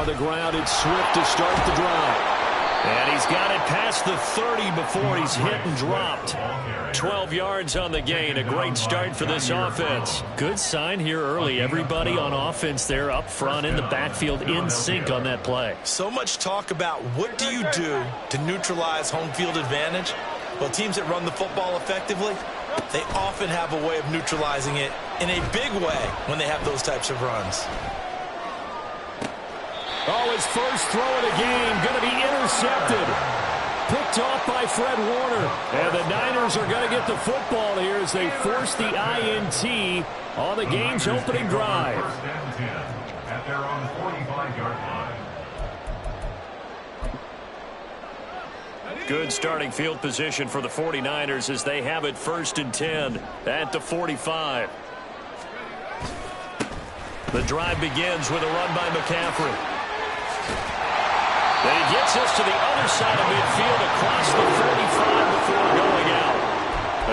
on the ground. It's Swift to start the drive. And he's got it past the 30 before he's hit and dropped. 12 yards on the gain. A great start for this offense. Good sign here early. Everybody on offense there up front in the backfield in sync on that play. So much talk about what do you do to neutralize home field advantage. Well, teams that run the football effectively, they often have a way of neutralizing it in a big way when they have those types of runs. Oh, his first throw of the game going to be intercepted. Picked off by Fred Warner. And the Niners are going to get the football here as they force the INT on the game's opening drive. At their own 45-yard line. Good starting field position for the 49ers as they have it 1st and 10 at the 45. The drive begins with a run by McCaffrey. Then he gets us to the other side of midfield across the 45 before going out.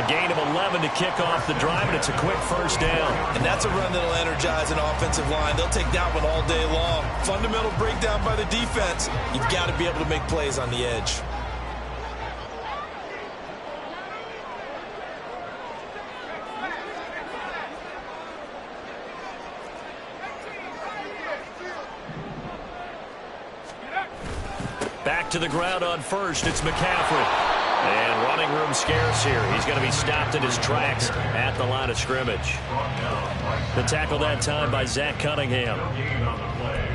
A gain of 11 to kick off the drive, and it's a quick first down. And that's a run that'll energize an offensive line. They'll take that one all day long. Fundamental breakdown by the defense. You've got to be able to make plays on the edge. Back to the ground on first. It's McCaffrey. And running room scarce here. He's going to be stopped in his tracks at the line of scrimmage. The tackle that time by Zach Cunningham.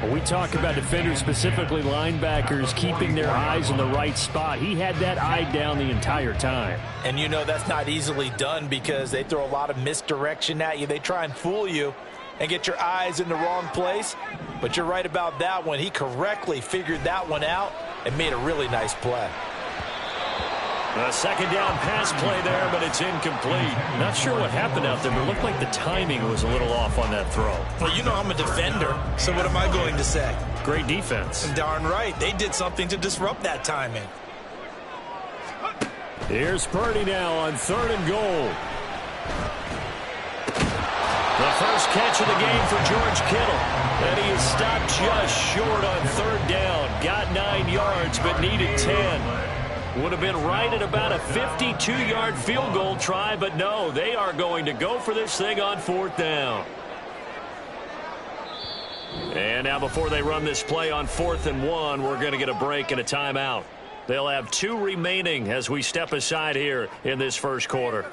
Well, we talk about defenders, specifically linebackers, keeping their eyes in the right spot. He had that eye down the entire time. And you know that's not easily done because they throw a lot of misdirection at you. They try and fool you and get your eyes in the wrong place. But you're right about that one. He correctly figured that one out and made a really nice play. A second down pass play there, but it's incomplete. Not sure what happened out there, but it looked like the timing was a little off on that throw. Well, you know I'm a defender, so what am I going to say? Great defense. Darn right. They did something to disrupt that timing. Here's Purdy now on 3rd and goal. The first catch of the game for George Kittle. And he is stopped just short on 3rd down. Got 9 yards, but needed 10. Would have been right at about a 52-yard field goal try, but no, they are going to go for this thing on 4th down. And now before they run this play on 4th and 1, we're going to get a break and a timeout. They'll have 2 remaining as we step aside here in this first quarter.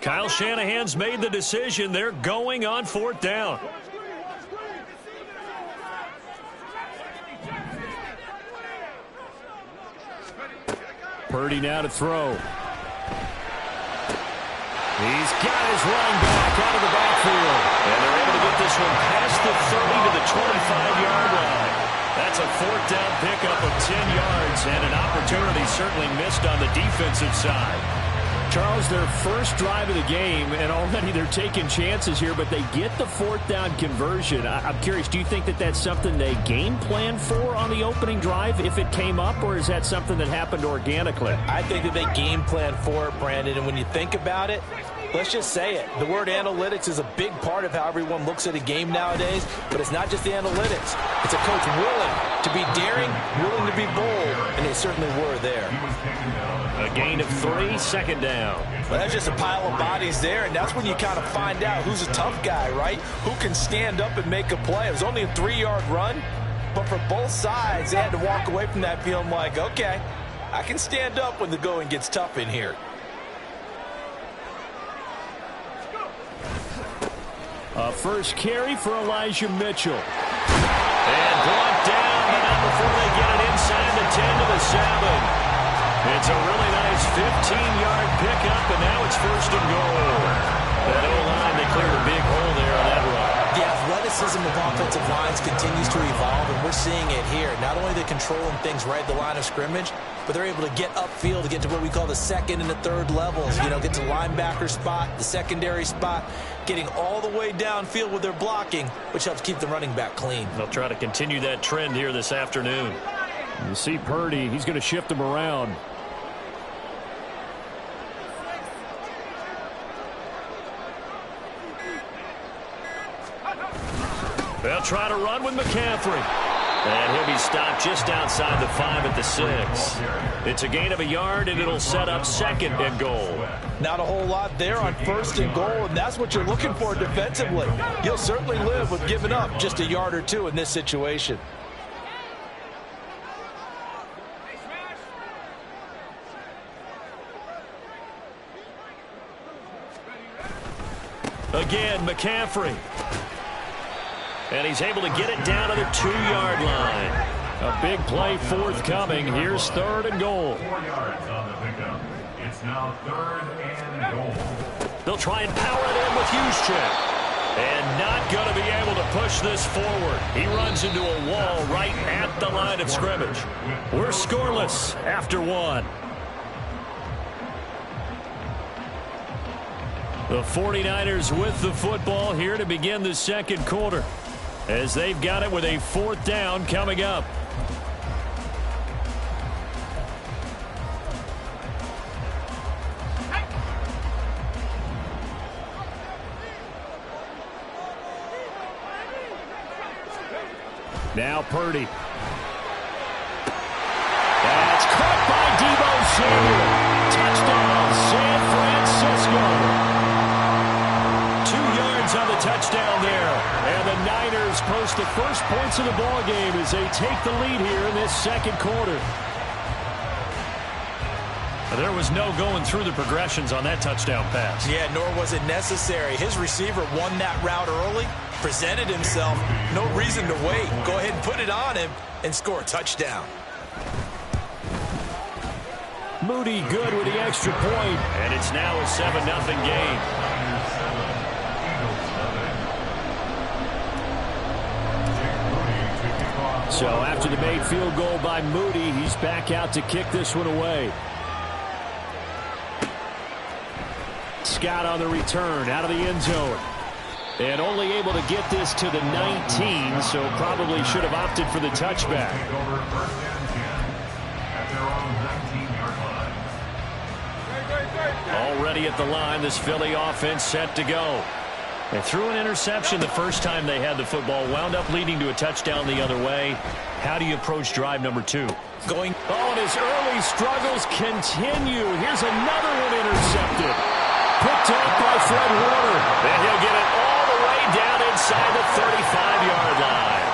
Kyle Shanahan's made the decision. They're going on 4th down. Purdy now to throw. He's got his running back out of the backfield. And they're able to get this one past the 30 to the 25-yard line. That's a 4th down pickup of 10 yards and an opportunity certainly missed on the defensive side. Charles, their first drive of the game, and already they're taking chances here, but they get the 4th down conversion. I'm curious, do you think that that's something they game plan for on the opening drive if it came up, or is that something that happened organically? I think that they game plan for it, Brandon, and when you think about it, let's just say it. The word analytics is a big part of how everyone looks at a game nowadays, but it's not just the analytics. It's a coach willing to be daring, willing to be bold, and they certainly were there. A gain of 3, 2nd down. Well, that's just a pile of bodies there, and that's when you kind of find out who's a tough guy, right? Who can stand up and make a play. It was only a 3-yard run, but for both sides, they had to walk away from that feeling like, okay, I can stand up when the going gets tough in here. A first carry for Elijah Mitchell. And brought down, but not before they get it inside the 10 to the 7. It's a really nice 15-yard pickup, and now it's 1st and goal. That O-line, they cleared a big hole there on that run. The athleticism of offensive lines continues to evolve, and we're seeing it here. Not only are they controlling things right at the line of scrimmage, but they're able to get upfield to get to what we call the 2nd and the 3rd levels. You know, get to the linebacker spot, the secondary spot, getting all the way downfield with their blocking, which helps keep the running back clean. They'll try to continue that trend here this afternoon. You see Purdy, he's going to shift them around. They'll try to run with McCaffrey. And he'll be stopped just outside the 5 at the 6. It's a gain of a yard, and it'll set up 2nd and goal. Not a whole lot there on 1st and goal, and that's what you're looking for defensively. You'll certainly live with giving up just a yard or 2 in this situation. Again, McCaffrey. And he's able to get it down to the 2-yard line. A big play forthcoming. Here's 3rd and goal. 4 yards on the pickup. It's now 3rd and goal. They'll try and power it in with Juszczyk. And not going to be able to push this forward. He runs into a wall right at the line of scrimmage. We're scoreless after 1. The 49ers with the football here to begin the 2nd quarter, as they've got it with a 4th down coming up. Now Purdy. That's caught by Deebo Samuel. Touchdown, San Francisco. 2 yards on the touchdown there. And the Niners post the first points of the ball game as they take the lead here in this 2nd quarter. There was no going through the progressions on that touchdown pass. Yeah, nor was it necessary. His receiver won that route early, presented himself, no reason to wait. Go ahead and put it on him and score a touchdown. Moody good with the extra point, and it's now a 7-0 game. So after the made field goal by Moody, he's back out to kick this one away. Scott on the return out of the end zone. And only able to get this to the 19, so probably should have opted for the touchback. Already at the line, this Philly offense set to go. They threw an interception the first time they had the football, wound up leading to a touchdown the other way. How do you approach drive number 2? And his early struggles continue. Here's another one intercepted. Picked up by Fred Warner. And he'll get it all the way down inside the 35-yard line.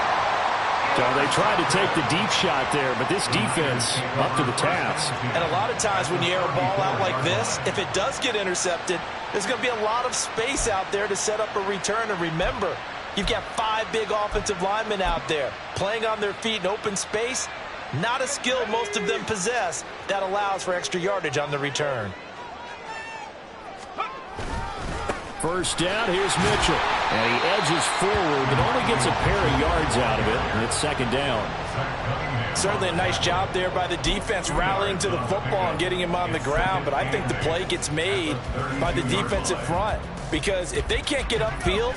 So they tried to take the deep shot there, but this defense up to the task. And a lot of times when you air a ball out like this, if it does get intercepted, there's going to be a lot of space out there to set up a return. And remember, you've got 5 big offensive linemen out there playing on their feet in open space. Not a skill most of them possess that allows for extra yardage on the return. First down, here's Mitchell. And he edges forward, but only gets a pair of yards out of it. And it's 2nd down. Certainly a nice job there by the defense rallying to the football and getting him on the ground. But I think the play gets made by the defensive front. Because if they can't get upfield,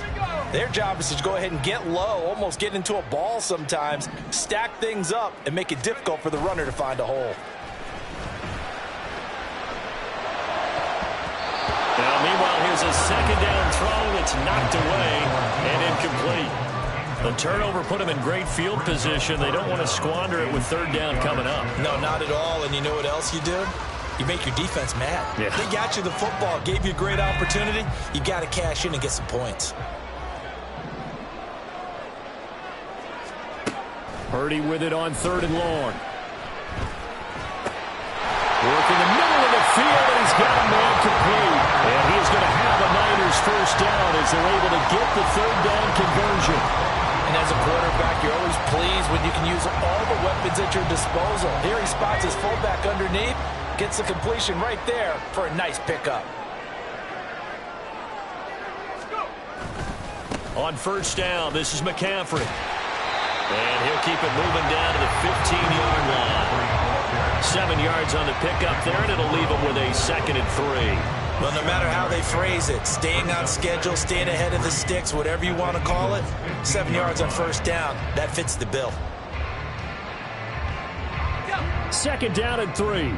their job is to go ahead and get low, almost get into a ball sometimes, stack things up, and make it difficult for the runner to find a hole. Now, meanwhile, here's a 2nd down throw that's knocked away and incomplete. The turnover put them in great field position. They don't want to squander it with 3rd down coming up. No, not at all. And you know what else you do? You make your defense mad. Yeah. They got you the football, gave you a great opportunity. You got to cash in and get some points. Purdy with it on 3rd and long. Work in the middle of the field, and he's got a man complete. And he's going to have the Niners first down as they're able to get the 3rd down conversion. And as a quarterback, you're always pleased when you can use all the weapons at your disposal. Here he spots his fullback underneath, gets the completion right there for a nice pickup. On 1st down, this is McCaffrey. And he'll keep it moving down to the 15-yard line. 7 yards on the pickup there, and it'll leave them with a 2nd and 3. Well, no matter how they phrase it, staying on schedule, staying ahead of the sticks, whatever you want to call it, 7 yards on 1st down, that fits the bill. 2nd down and 3.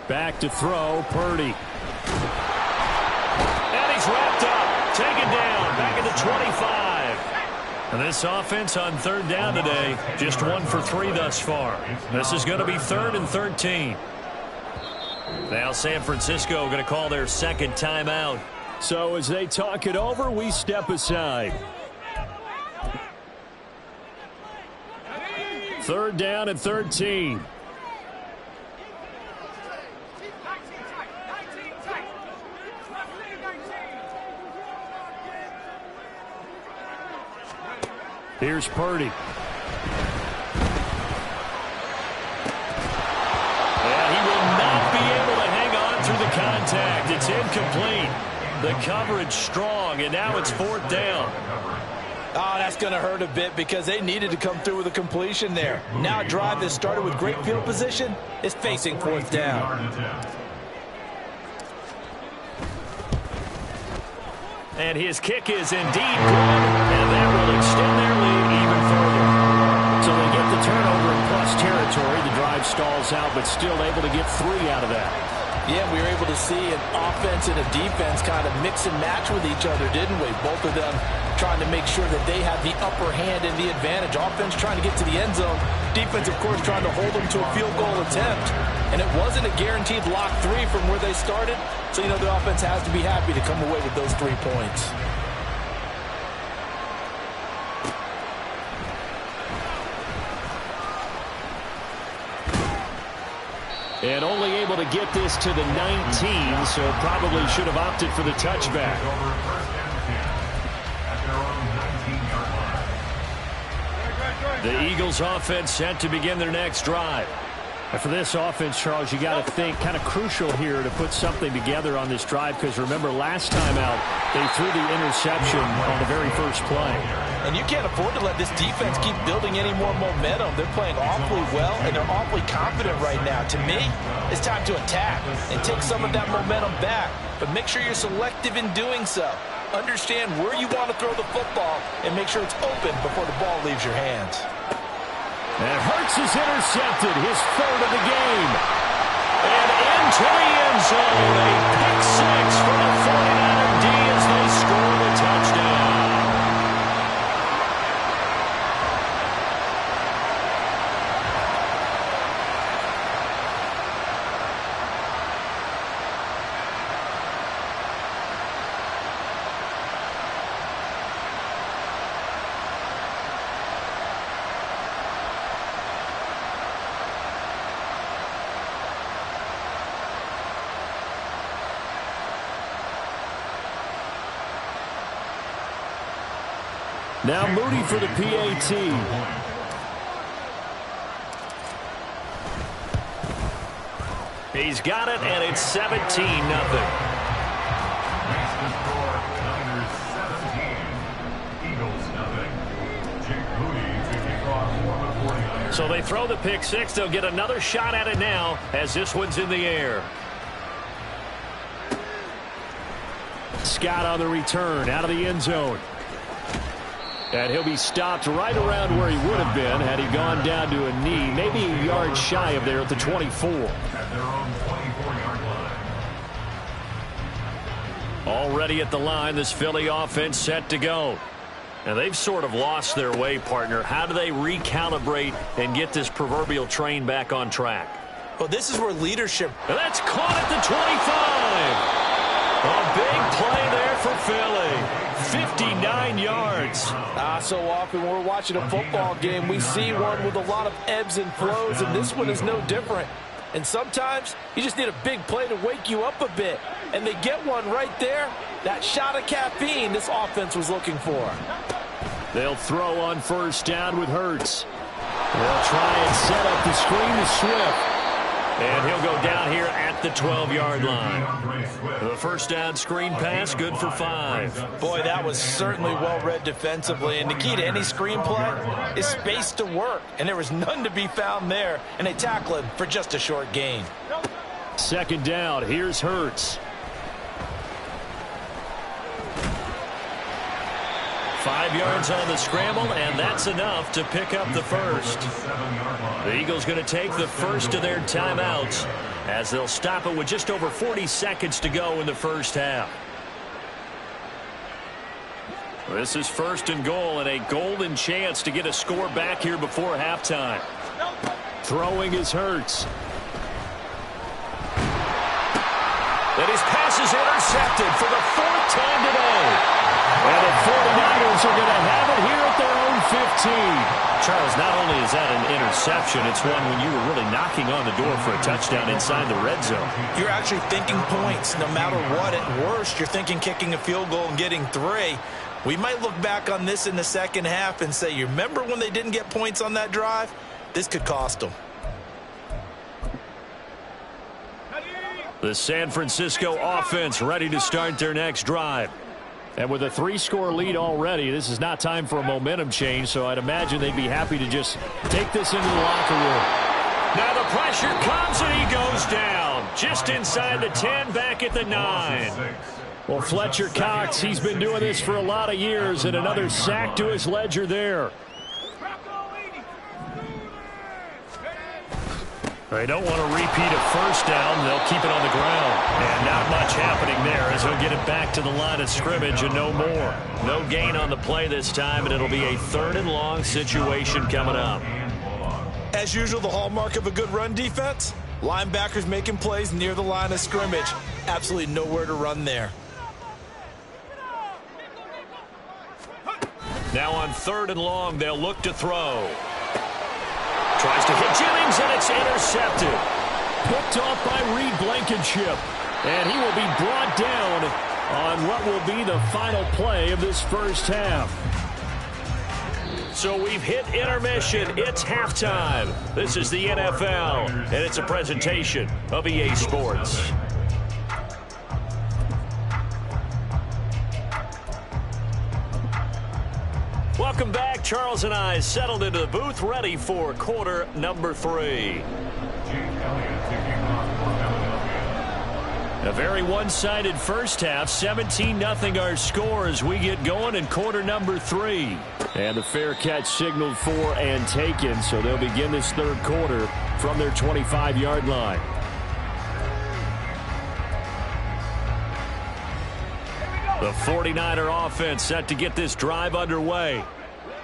Back to throw, Purdy. taken down, back at the 25. And this offense on third down today, just 1 for 3 thus far. This is going to be 3rd and 13. Now San Francisco going to call their second timeout. So as they talk it over, we step aside. 3rd down and 13. Here's Purdy. And he will not be able to hang on through the contact. It's incomplete. The coverage strong, and now it's 4th down. Oh, that's going to hurt a bit because they needed to come through with a completion there. Now a drive that started with great field position is facing 4th down. And his kick is indeed good, and that will extend their lead even further. So they get the turnover in plus territory. The drive stalls out, but still able to get 3 out of that. Yeah, we were able to see an offense and a defense kind of mix and match with each other, didn't we? Both of them trying to make sure that they had the upper hand and the advantage. Offense trying to get to the end zone. Defense, of course, trying to hold them to a field goal attempt. And it wasn't a guaranteed lock 3 from where they started. So, you know, the offense has to be happy to come away with those 3 points. And only able to get this to the 19, so probably should have opted for the touchback. The Eagles offense set to begin their next drive. And for this offense, Charles, you got to think kind of crucial here to put something together on this drive, because remember last time out they threw the interception on the very first play. And you can't afford to let this defense keep building any more momentum. They're playing awfully well, and they're awfully confident right now. To me, it's time to attack and take some of that momentum back. But make sure you're selective in doing so. Understand where you want to throw the football and make sure it's open before the ball leaves your hands. And Hurts is intercepted, his 3rd of the game. And into the end zone, a pick 6 for the 49er D as they score the touchdown. Now Moody for the PAT. He's got it, and it's 17-0. So they throw the pick 6. They'll get another shot at it now as this one's in the air. Scott on the return out of the end zone. And he'll be stopped right around where he would have been had he gone down to a knee, maybe a yard shy of there at the 24. At their own 24-yard line. Already at the line, this Philly offense set to go. Now they've sort of lost their way, partner. How do they recalibrate and get this proverbial train back on track? Well, this is where leadership... And that's caught at the 25. A big play there for Philly. 59 yards. So often when we're watching a football game, we see one with a lot of ebbs and flows, and this one is no different. And sometimes you just need a big play to wake you up a bit. And they get one right there. That shot of caffeine this offense was looking for. They'll throw on 1st down with Hurts. They'll try and set up the screen to Swift. And he'll go down here at the 12-yard line. The 1st down screen pass, good for 5. Boy, that was certainly well-read defensively. And the key to any screen play is space to work. And there was none to be found there. And they tackle him for just a short gain. 2nd down, here's Hurts. 5 yards on the scramble, and that's enough to pick up the 1st. The Eagles going to take the 1st of their timeouts as they'll stop it with just over 40 seconds to go in the 1st half. This is 1st and goal, and a golden chance to get a score back here before halftime. Throwing is Hurts. And his pass is intercepted for the 4th time today. And the 49ers are going to have it here at their own 15. Charles, not only is that an interception, it's one when you were really knocking on the door for a touchdown inside the red zone. You're actually thinking points. No matter what, at worst, you're thinking kicking a field goal and getting 3. We might look back on this in the second half and say, you remember when they didn't get points on that drive? This could cost them. The San Francisco offense ready to start their next drive. And with a 3-score lead already, this is not time for a momentum change, so I'd imagine they'd be happy to just take this into the locker room. Now the pressure comes and he goes down. Just inside the 10, back at the 9. Well, Fletcher Cox, he's been doing this for a lot of years, and another sack to his ledger there. They don't want to repeat a 1st down. They'll keep it on the ground. And not much happening there as he'll get it back to the line of scrimmage and no more. No gain on the play this time, and it'll be a 3rd and long situation coming up. As usual, the hallmark of a good run defense, linebackers making plays near the line of scrimmage. Absolutely nowhere to run there. Now on 3rd and long, they'll look to throw. Tries to hit Jennings, and it's intercepted. Picked off by Reed Blankenship. And he will be brought down on what will be the final play of this first half. So we've hit intermission. It's halftime. This is the NFL, and it's a presentation of EA Sports. Welcome back. Charles and I settled into the booth, ready for quarter number 3. A very one-sided first half. 17-0 our score as we get going in quarter number 3. And the fair catch signaled for and taken, so they'll begin this 3rd quarter from their 25-yard line. The 49er offense set to get this drive underway.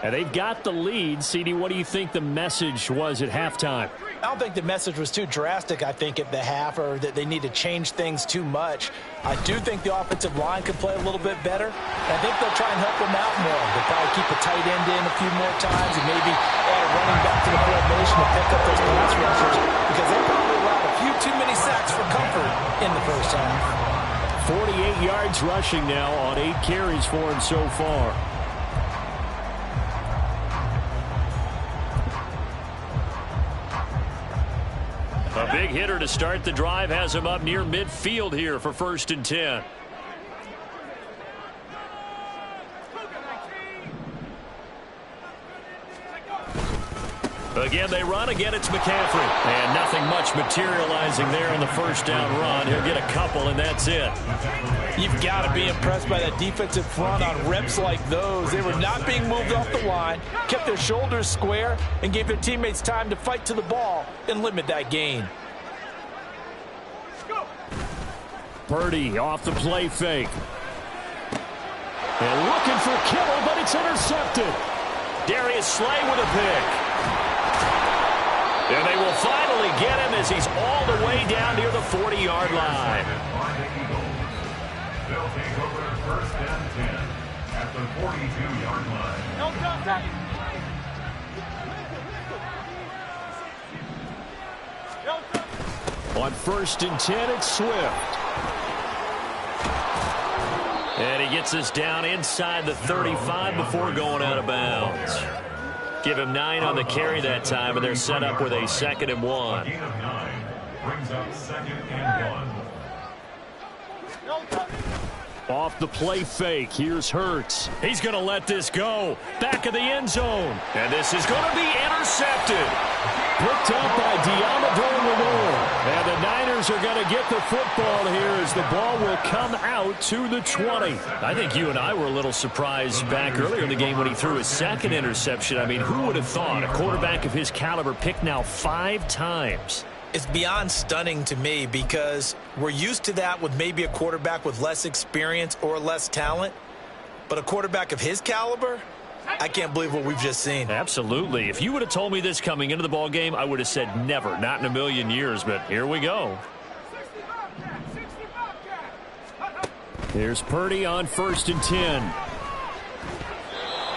And they've got the lead. CD, what do you think the message was at halftime? I don't think the message was too drastic, I think, at the half, or that they need to change things too much. I do think the offensive line could play a little bit better. I think they'll try and help them out more. They'll probably keep a tight end in a few more times and maybe add a running back to the formation to pick up those pass rushers, because they probably allowed a few too many sacks for comfort in the first half. 48 yards rushing now on 8 carries for him so far. A big hitter to start the drive has him up near midfield here for 1st and 10. Again, they run. Again, it's McCaffrey. And nothing much materializing there on the 1st down run. He'll get a couple, and that's it. You've got to be impressed by that defensive front on reps like those. They were not being moved off the line, kept their shoulders square, and gave their teammates time to fight to the ball and limit that gain. Purdy off the play fake. And looking for Kittle, but it's intercepted. Darius Slay with a pick. And they will finally get him as he's all the way down near the 40-yard line. They'll take over 1st and 10 at the 42-yard line. On 1st and 10, it's Swift. And he gets us down inside the 35 before going out of bounds. Give him 9 on the carry that time, and they're set up with a 2nd and 1. Gain of 9 brings up 2nd and 1. Off the play fake, here's Hurts. He's going to let this go. Back of the end zone. And this is going to be intercepted. Picked up by Diamador Lenore. And the Niners are going to get the football here as the ball will come out to the 20. I think you and I were a little surprised back earlier in the game when he threw his 2nd interception. I mean, who would have thought a quarterback of his caliber picked now 5 times? It's beyond stunning to me because we're used to that with maybe a quarterback with less experience or less talent. But a quarterback of his caliber, I can't believe what we've just seen. Absolutely. If you would have told me this coming into the ball game, I would have said never, not in a million years. But here we go. Here's Purdy on 1st and 10.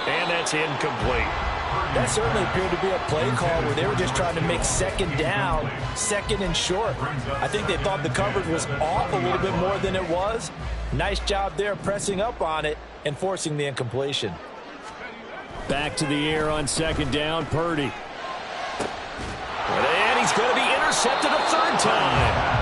And that's incomplete. That certainly appeared to be a play call where they were just trying to make 2nd down, 2nd and short. I think they thought the coverage was off a little bit more than it was. Nice job there pressing up on it and forcing the incompletion. Back to the air on 2nd down, Purdy. And he's going to be intercepted a 3rd time.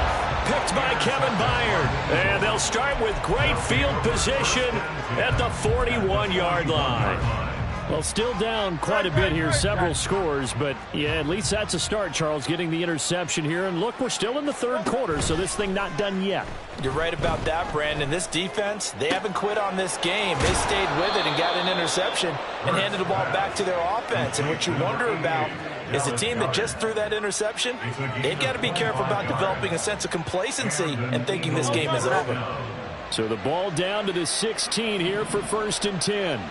Picked by Kevin Byard. And they'll start with great field position at the 41-yard line. Well, still down quite a bit here, several scores, but yeah, at least that's a start, Charles, getting the interception here. And look, we're still in the 3rd quarter, so this thing not done yet. You're right about that, Brandon. This defense, they haven't quit on this game. They stayed with it and got an interception and handed the ball back to their offense. And what you wonder about is a team that just threw that interception, they've got to be careful about developing a sense of complacency and thinking this game is over. So the ball down to the 16 here for 1st and 10.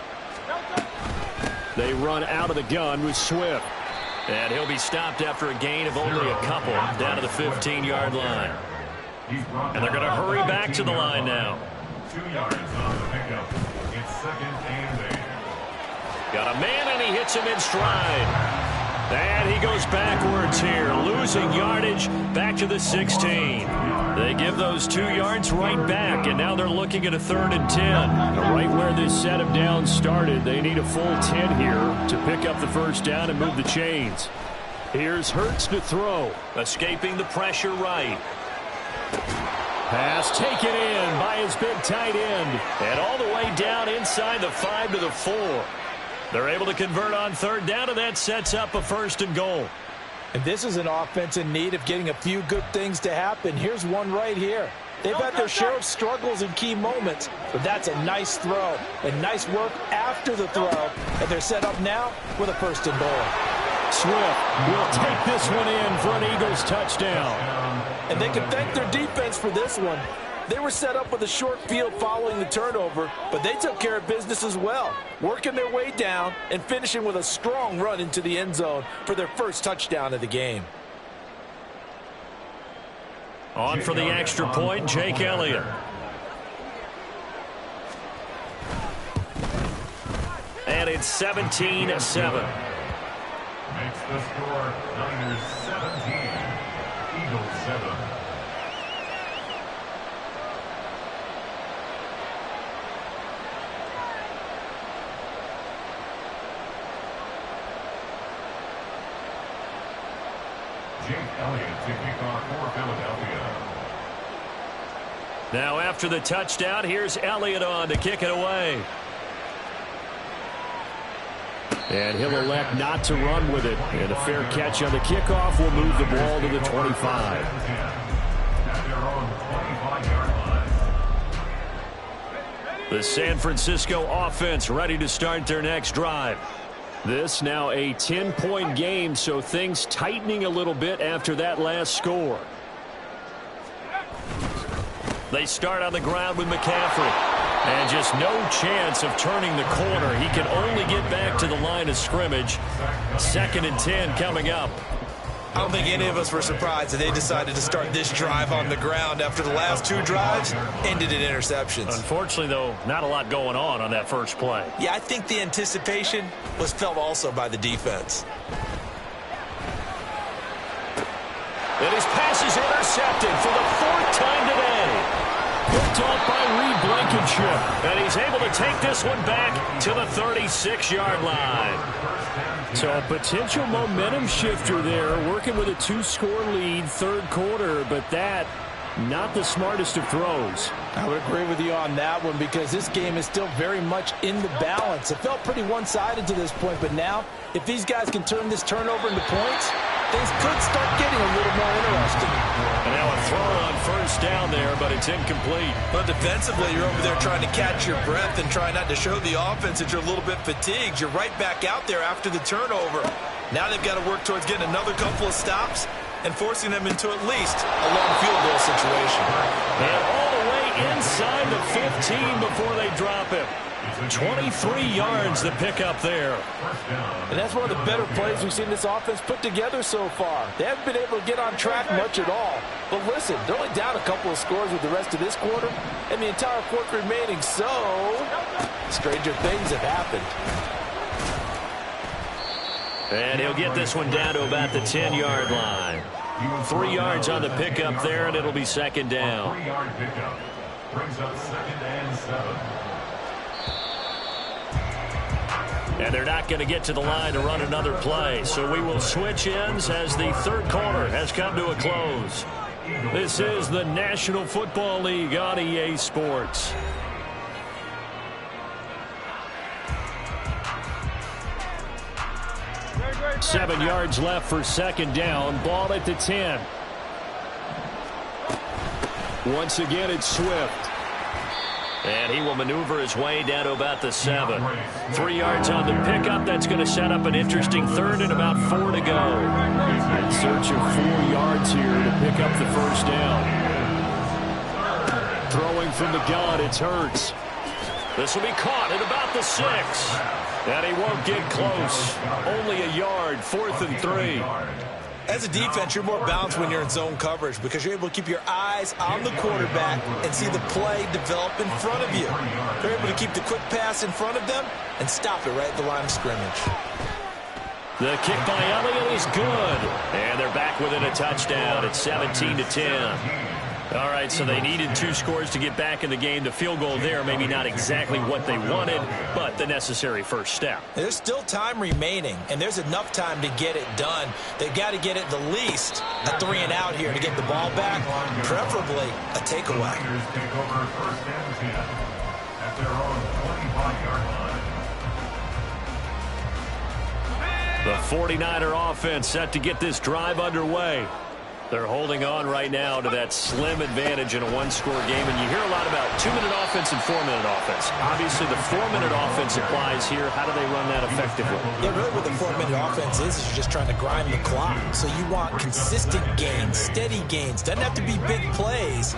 They run out of the gun with Swift. And he'll be stopped after a gain of only a couple down to the 15-yard line. And they're going to hurry back to the line now. 2 yards on the pickup. It's 2nd and 8. Got a man, and he hits him in stride. And he goes backwards here, losing yardage back to the 16. They give those 2 yards right back, and now they're looking at a 3rd and 10. Right where this set of downs started, they need a full 10 here to pick up the 1st down and move the chains. Here's Hurts to throw. Escaping the pressure right. Pass taken in by his big tight end. And all the way down inside the 5 to the 4. They're able to convert on 3rd down, and that sets up a 1st and goal. And this is an offense in need of getting a few good things to happen. Here's one right here. They've had their share of struggles in key moments, but that's a nice throw and nice work after the throw. And they're set up now with a 1st and goal. Swift will take this one in for an Eagles touchdown. And they can thank their defense for this one. They were set up with a short field following the turnover, but they took care of business as well, working their way down and finishing with a strong run into the end zone for their 1st touchdown of the game. On for the extra point, Jake Elliott. And it's 17-7. Makes the score Niners 17, Eagles 7. Jake Elliott to kick off for Philadelphia. Now after the touchdown, here's Elliott on to kick it away. And he'll elect not to run with it. And a fair catch on the kickoff will move the ball to the 25. At their own 25-yard line. The San Francisco offense ready to start their next drive. This now a 10-point game, so things tightening a little bit after that last score. They start on the ground with McCaffrey. And just no chance of turning the corner. He can only get back to the line of scrimmage. 2nd and 10 coming up. I don't think any of us were surprised that they decided to start this drive on the ground after the last 2 drives ended in interceptions. Unfortunately, though, not a lot going on that first play. Yeah, I think the anticipation was felt also by the defense. And his pass is intercepted for the 4th time today. Picked off by Reed Blankenship. And he's able to take this one back to the 36-yard line. So a potential momentum shifter there, working with a 2-score lead, 3rd quarter, but that not the smartest of throws. I would agree with you on that one because this game is still very much in the balance. It felt pretty one-sided to this point, but now if these guys can turn this turnover into points, things could start getting a little more interesting. And now a throw on 1st down there, but it's incomplete. But defensively, you're over there trying to catch your breath and try not to show the offense that you're a little bit fatigued. You're right back out there after the turnover. Now they've got to work towards getting another couple of stops and forcing them into at least a long field goal situation. And all the way inside the 15 before they drop him. 23 yards to pick up there. And that's one of the better plays we've seen this offense put together so far. They haven't been able to get on track much at all. But listen, they're only down a couple of scores with the rest of this quarter and the entire fourth remaining. So, stranger things have happened. And he'll get this one down to about the 10-yard line. 3 yards on the pickup there, and it'll be second down. 3-yard pickup brings up 2nd and 7. And they're not going to get to the line to run another play. So we will switch ends as the third quarter has come to a close. This is the National Football League on EA Sports. Seven yards left for second down. Ball at the 10. Once again, it's Swift. And he will maneuver his way down to about the 7. 3 yards on the pickup. That's going to set up an interesting third and about 4 to go. In search of 4 yards here to pick up the first down. Throwing from the gun, it's Hurts. This will be caught at about the 6. And he won't get close. Only a yard, 4th and 3. As a defense, you're more balanced when you're in zone coverage because you're able to keep your eyes on the quarterback and see the play develop in front of you. They're able to keep the quick pass in front of them and stop it right at the line of scrimmage. The kick by Elliott is good. And they're back within a touchdown. It's 17-10. All right, so they needed 2 scores to get back in the game. The field goal there, maybe not exactly what they wanted, but the necessary first step. There's still time remaining, and there's enough time to get it done. They've got to get it the least a 3 and out here to get the ball back, preferably a takeaway. Take over 1st and 10 at their own 25-yard line. The 49er offense set to get this drive underway. They're holding on right now to that slim advantage in a 1-score game. And you hear a lot about 2-minute offense and 4-minute offense. Obviously, the 4-minute offense applies here. How do they run that effectively? Yeah, really what the 4-minute offense is you're just trying to grind the clock. So you want consistent gains, steady gains. Doesn't have to be big plays,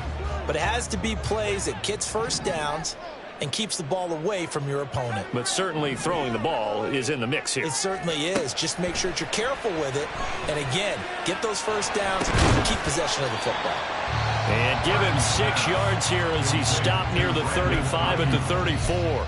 but it has to be plays that gets first downs and keeps the ball away from your opponent. But certainly throwing the ball is in the mix here. It certainly is. Just make sure that you're careful with it. And again, get those first downs and keep possession of the football. And give him 6 yards here as he stopped near the 35 at the 34.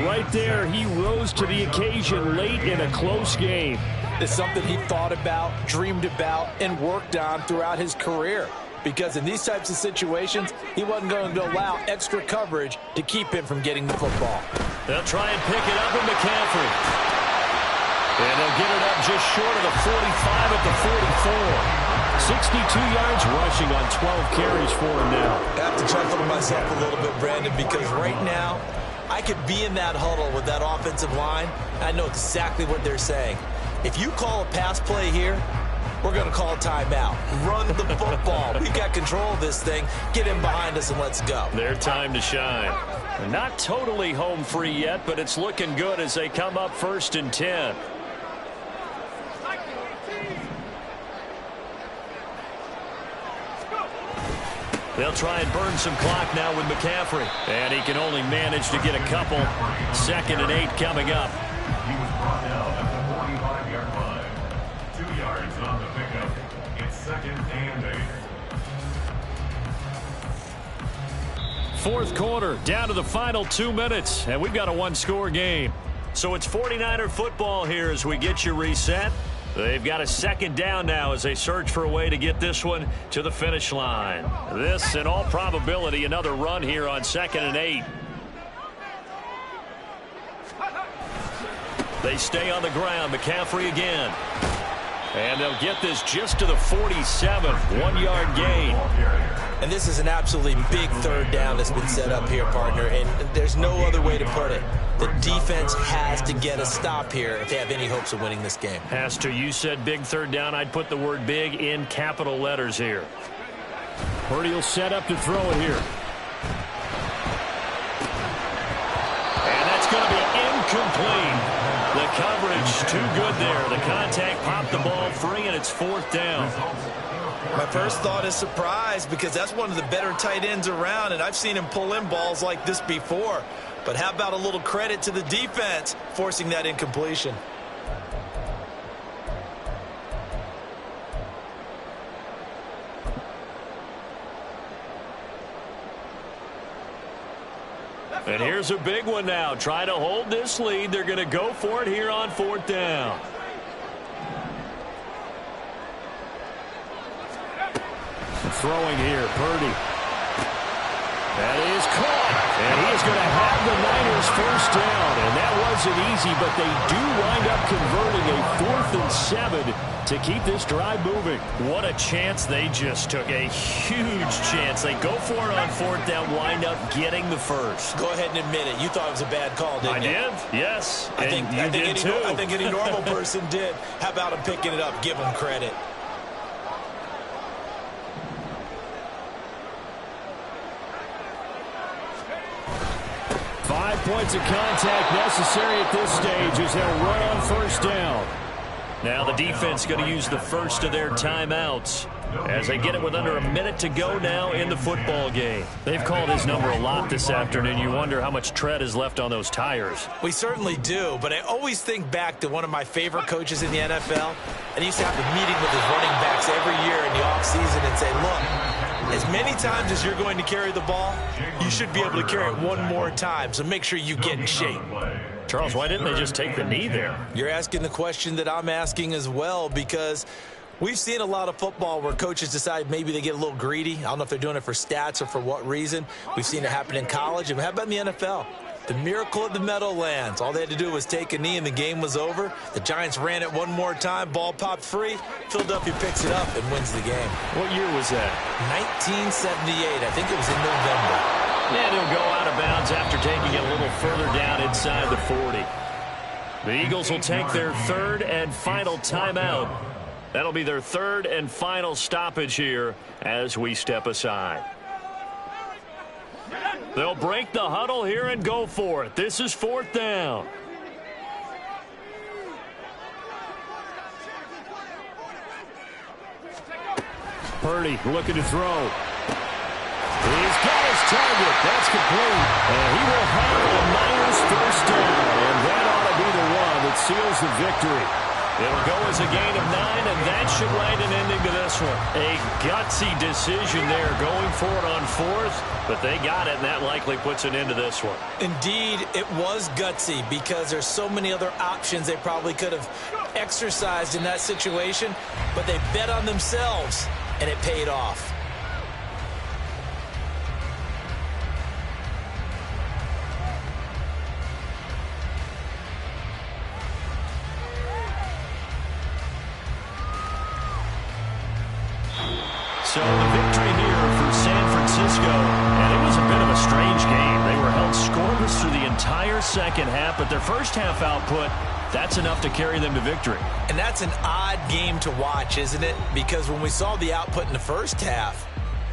Right there, he rose to the occasion late in a close game. It's something he thought about, dreamed about, and worked on throughout his career. Because in these types of situations, he wasn't going to allow extra coverage to keep him from getting the football. They'll try and pick it up in McCaffrey. And they'll get it up just short of the 45 at the 44. 62 yards rushing on 12 carries for him now. I have to chuckle to myself a little bit, Brandon, because right now, I could be in that huddle with that offensive line. I know exactly what they're saying. If you call a pass play here, we're going to call a timeout. Run the football. We've got control of this thing. Get him behind us and let's go. Their time to shine. They're not totally home free yet, but it's looking good as they come up 1st and 10. They'll try and burn some clock now with McCaffrey. And he can only manage to get a couple. 2nd and 8 coming up. He was brought down at the 45-yard line. 2 yards on the pickup. It's 2nd and 8. Fourth quarter, down to the final 2 minutes, and we've got a 1-score game. So it's 49er football here as we get you reset. They've got a 2nd down now as they search for a way to get this one to the finish line. This, in all probability, another run here on 2nd and 8. They stay on the ground. McCaffrey again. And they'll get this just to the 47. 1-yard gain. And this is an absolutely big 3rd down that's been set up here, partner. And there's no other way to put it. The defense has to get a stop here if they have any hopes of winning this game. Has to. You said big 3rd down. I'd put the word big in capital letters here. Purdy will set up to throw it here. And that's going to be incomplete. The coverage too good there. The contact popped the ball free, and it's 4th down. My first thought is surprise because that's one of the better tight ends around, and I've seen him pull in balls like this before. But how about a little credit to the defense forcing that incompletion? And here's a big one now. Trying to hold this lead. They're going to go for it here on 4th down. Throwing here, Purdy. That is caught. And he is going to have the Niners first down. And that wasn't easy, but they do wind up converting a 4th and 7 to keep this drive moving. What a chance they just took. A huge chance. They go for it on 4th down, wind up getting the first. Go ahead and admit it. You thought it was a bad call, didn't you? I did, yes. I think any normal person did. How about him picking it up? Give him credit. Points of contact necessary at this stage as they'll run on 1st down. Now the defense going to use the first of their timeouts as they get it with under a minute to go now in the football game. They've called his number a lot this afternoon. You wonder how much tread is left on those tires. We certainly do, but I always think back to one of my favorite coaches in the NFL, and he used to have a meeting with his running backs every year in the offseason and say, look, as many times as you're going to carry the ball, you should be able to carry it one more time, so make sure you get in shape. Charles, why didn't they just take the knee there? You're asking the question that I'm asking as well, because we've seen a lot of football where coaches decide maybe they get a little greedy. I don't know if they're doing it for stats or for what reason. We've seen it happen in college. And how about in the NFL? The miracle of the Meadowlands. All they had to do was take a knee and the game was over. The Giants ran it one more time. Ball popped free. Philadelphia picks it up and wins the game. What year was that? 1978. I think it was in November. And he'll go out of bounds after taking it a little further down inside the 40. The Eagles will take their 3rd and final timeout. That'll be their 3rd and final stoppage here as we step aside. They'll break the huddle here and go for it. This is 4th down. Purdy looking to throw. He's got his target. That's complete. And he will have the Niners first down. And that ought to be the one that seals the victory. It'll go as a gain of 9, and that should write an ending to this one. A gutsy decision there going for it on 4th, but they got it, and that likely puts an end to this one. Indeed, it was gutsy because there's so many other options they probably could have exercised in that situation, but they bet on themselves, and it paid off. So the victory here for San Francisco, and it was a bit of a strange game. They were held scoreless through the entire second half, but their first half output, that's enough to carry them to victory. And that's an odd game to watch, isn't it? Because when we saw the output in the first half,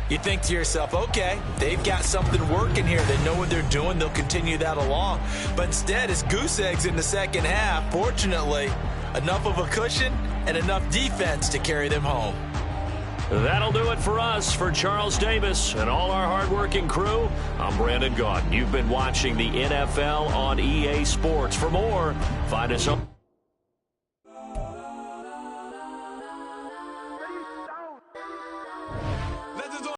you think to yourself, okay, they've got something working here. They know what they're doing. They'll continue that along. But instead, it's goose eggs in the second half. Fortunately, enough of a cushion and enough defense to carry them home. That'll do it for us. For Charles Davis and all our hardworking crew, I'm Brandon Gaudin. You've been watching the NFL on EA Sports. For more, find us on